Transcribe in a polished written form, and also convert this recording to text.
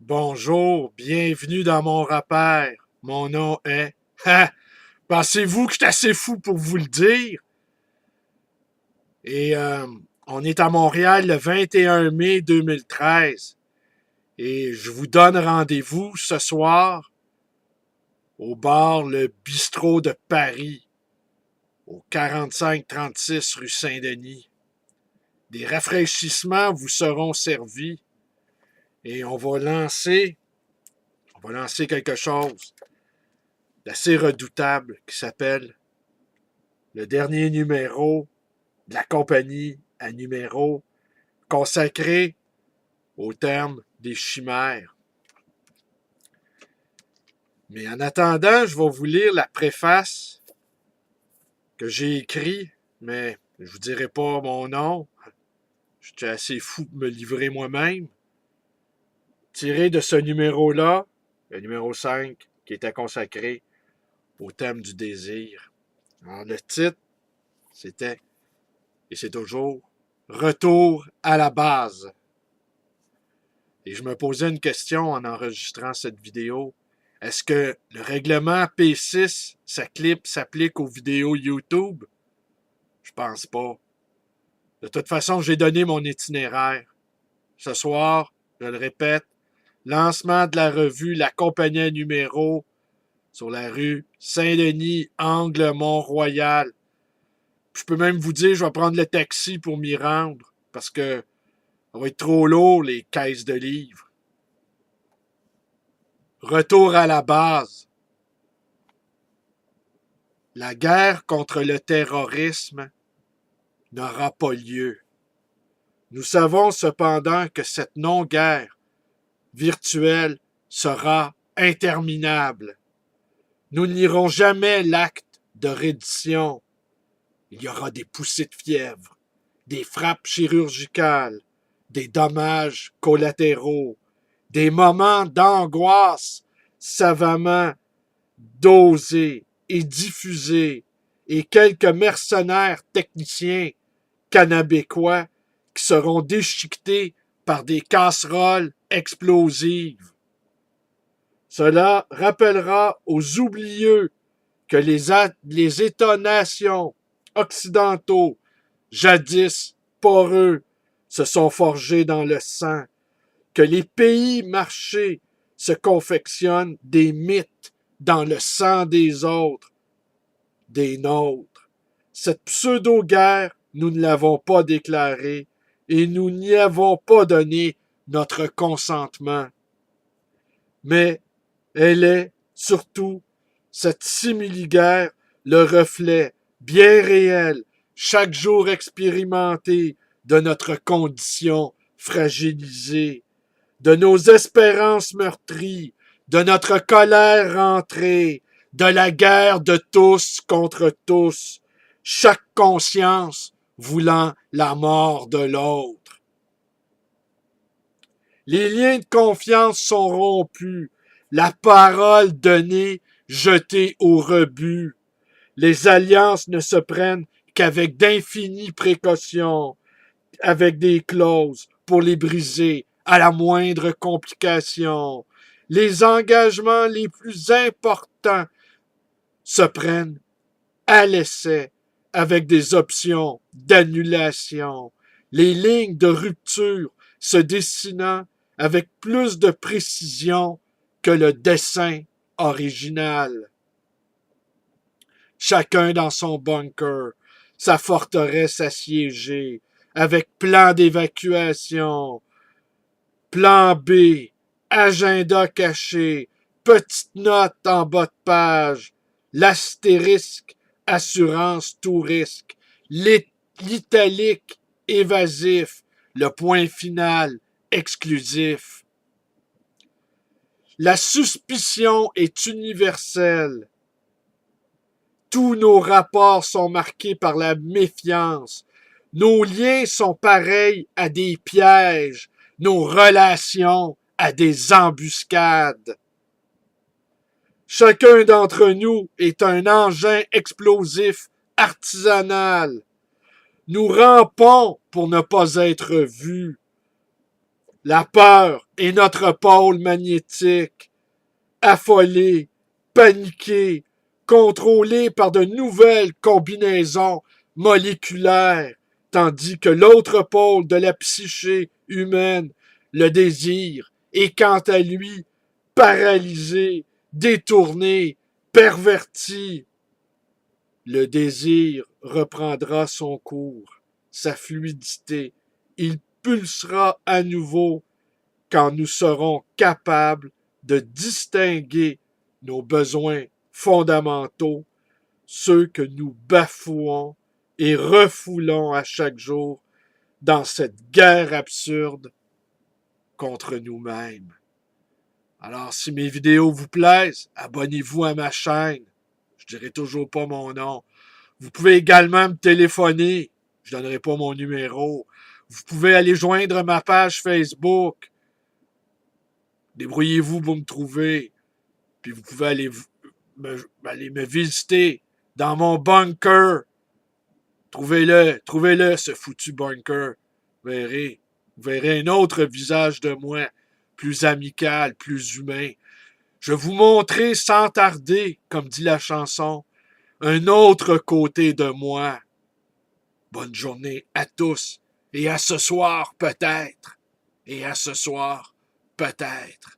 Bonjour, bienvenue dans mon repère. Mon nom est... Ha! Pensez-vous que je suis assez fou pour vous le dire? Et on est à Montréal le 21 mai 2013. Et je vous donne rendez-vous ce soir au bar Le Bistrot de Paris, au 4536 rue Saint-Denis. Des rafraîchissements vous seront servis et on va lancer quelque chose d'assez redoutable qui s'appelle le dernier numéro de la compagnie à numéro consacré au terme des chimères. Mais en attendant, je vais vous lire la préface que j'ai écrite, mais je vous dirai pas mon nom. J'étais assez fou de me livrer moi-même. Tiré de ce numéro-là, le numéro 5, qui était consacré au thème du désir. Alors, le titre, c'était, et c'est toujours, Retour à la base. Et je me posais une question en enregistrant cette vidéo. Est-ce que le règlement P6 s'applique aux vidéos YouTube? Je pense pas. De toute façon, j'ai donné mon itinéraire. Ce soir, je le répète, lancement de la revue La Compagnie à numéro sur la rue Saint-Denis, angle Mont-Royal. Je peux même vous dire, je vais prendre le taxi pour m'y rendre parce que ça va être trop lourd, les caisses de livres. Retour à la base. La guerre contre le terrorisme n'aura pas lieu. Nous savons cependant que cette non-guerre virtuelle sera interminable. Nous n'irons jamais l'acte de reddition. Il y aura des poussées de fièvre, des frappes chirurgicales, des dommages collatéraux, des moments d'angoisse savamment dosés et diffusés, et quelques mercenaires techniciens canabécois qui seront déchiquetés par des casseroles explosives. Cela rappellera aux oublieux que les États-nations occidentaux, jadis poreux, se sont forgés dans le sang, que les pays marchés se confectionnent des mythes dans le sang des autres, des nôtres. Cette pseudo-guerre, nous ne l'avons pas déclarée et nous n'y avons pas donné notre consentement. Mais elle est, surtout, cette simili-guerre, le reflet bien réel, chaque jour expérimenté, de notre condition fragilisée, de nos espérances meurtries, de notre colère rentrée, de la guerre de tous contre tous, chaque conscience voulant la mort de l'autre. Les liens de confiance sont rompus, la parole donnée jetée au rebut. Les alliances ne se prennent qu'avec d'infinies précautions, avec des clauses pour les briser à la moindre complication. Les engagements les plus importants se prennent à l'essai avec des options d'annulation. Les lignes de rupture se dessinant avec plus de précision que le dessin original. Chacun dans son bunker, sa forteresse assiégée, avec plan d'évacuation, plan B, agenda caché, petite note en bas de page, l'astérisque, assurance tout risque, l'italique évasif, le point final exclusif. La suspicion est universelle. Tous nos rapports sont marqués par la méfiance. Nos liens sont pareils à des pièges, nos relations à des embuscades. Chacun d'entre nous est un engin explosif artisanal. Nous rampons pour ne pas être vus. La peur est notre pôle magnétique, affolé, paniqué, contrôlé par de nouvelles combinaisons moléculaires, tandis que l'autre pôle de la psyché humaine, le désir, est quant à lui paralysé, détourné, perverti. Le désir reprendra son cours, sa fluidité. Il pulsera à nouveau quand nous serons capables de distinguer nos besoins fondamentaux, ceux que nous bafouons et refoulons à chaque jour dans cette guerre absurde contre nous-mêmes. Alors, si mes vidéos vous plaisent, abonnez-vous à ma chaîne. Je dirai toujours pas mon nom. Vous pouvez également me téléphoner. Je donnerai pas mon numéro. Vous pouvez aller joindre ma page Facebook. Débrouillez-vous pour me trouver. Puis vous pouvez aller me visiter dans mon bunker. Trouvez-le, ce foutu bunker. Vous verrez un autre visage de moi, plus amical, plus humain. Je vous montrerai sans tarder, comme dit la chanson, un autre côté de moi. Bonne journée à tous et à ce soir peut-être. Et à ce soir peut-être.